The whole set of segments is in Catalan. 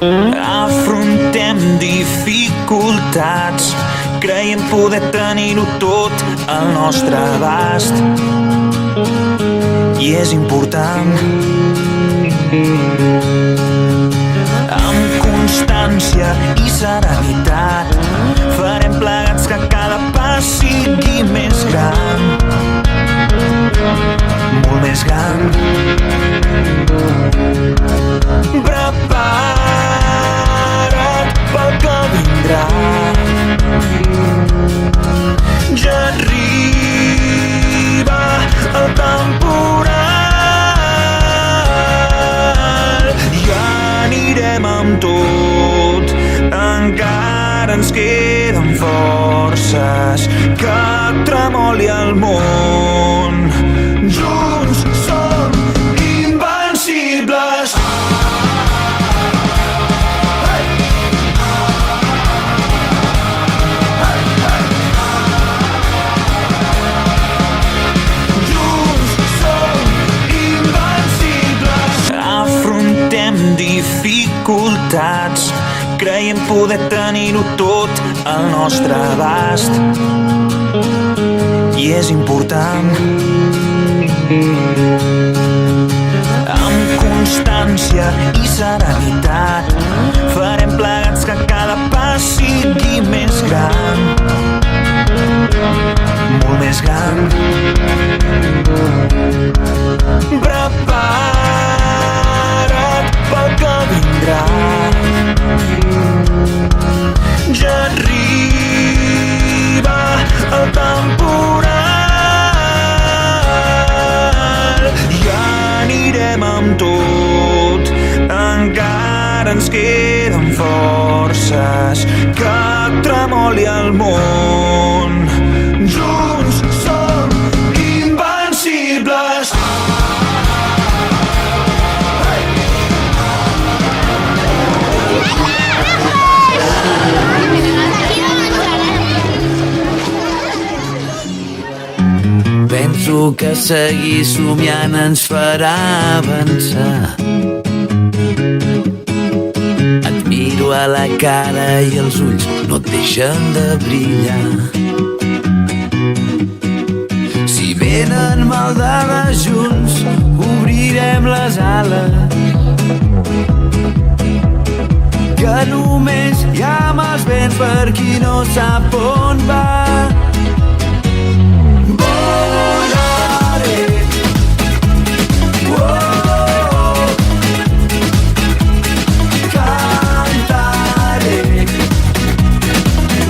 Afrontem dificultats, creiem poder tenir-ho tot al nostre abast. I és important. Amb constància i serenitat farem plegats que cada pas sigui més gran, molt més gran. Prepara't pel que vindrà. Ja arriba el temporal i anirem amb tot. Encara ens queden forces, que tremoli el món. Junts som invencibles. Dificultats, creiem poder tenir-ho tot al nostre abast. I és important. Amb constància i serenitat farem plegats que cada pas sigui més gran, molt més gran. Prepara't pel que vindrà. Ja arriba el temporal i anirem amb tot. Encara ens queden forces, que tremoli el món. Junts som invencibles. Penso que seguir somiant ens farà avançar. Et miro a la cara i els ulls no et deixen de brillar. Si venen maldades junts, obrirem les ales, que només hi ha mals vents per qui no sap on va. Volaré, oh, cantaré,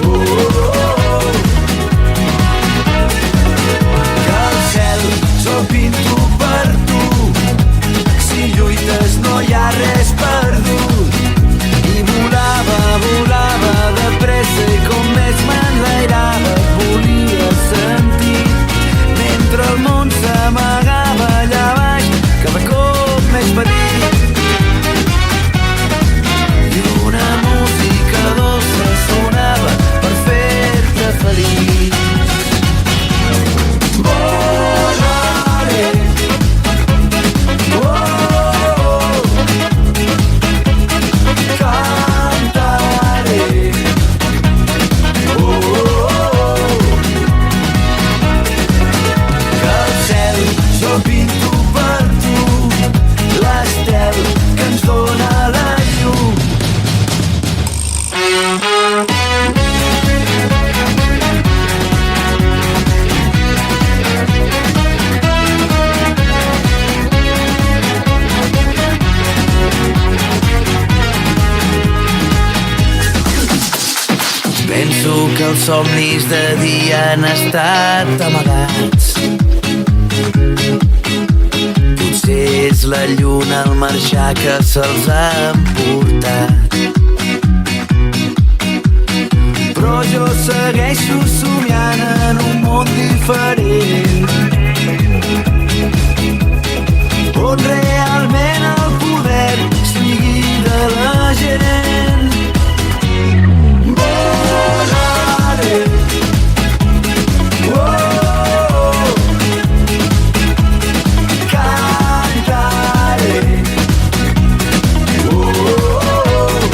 oh, que el cel se'l pinto per tu. Si lluites no hi ha res perdut. I volava, volava de pressa i com més m'enlairava volia sentir, mentre el món s'amagava allà baix, cada cop més petit. I una música dolça sonava per fer-te feliç. Volaré, oh, cantaré, jo pinto per tu l'estel que ens dóna la llum. Penso que els somnis de dia han estat amagats. Potser és la lluna al marxar que se'ls ha emportat. Però jo segueixo somiant en un món diferent, on realment el poder sigui de la gent. Volaré, oh, cantaré, oh,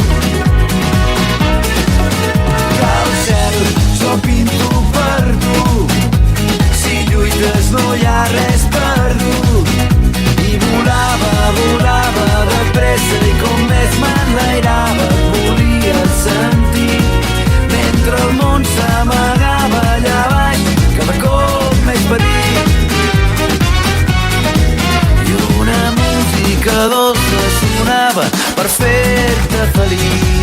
per fer-te feliç.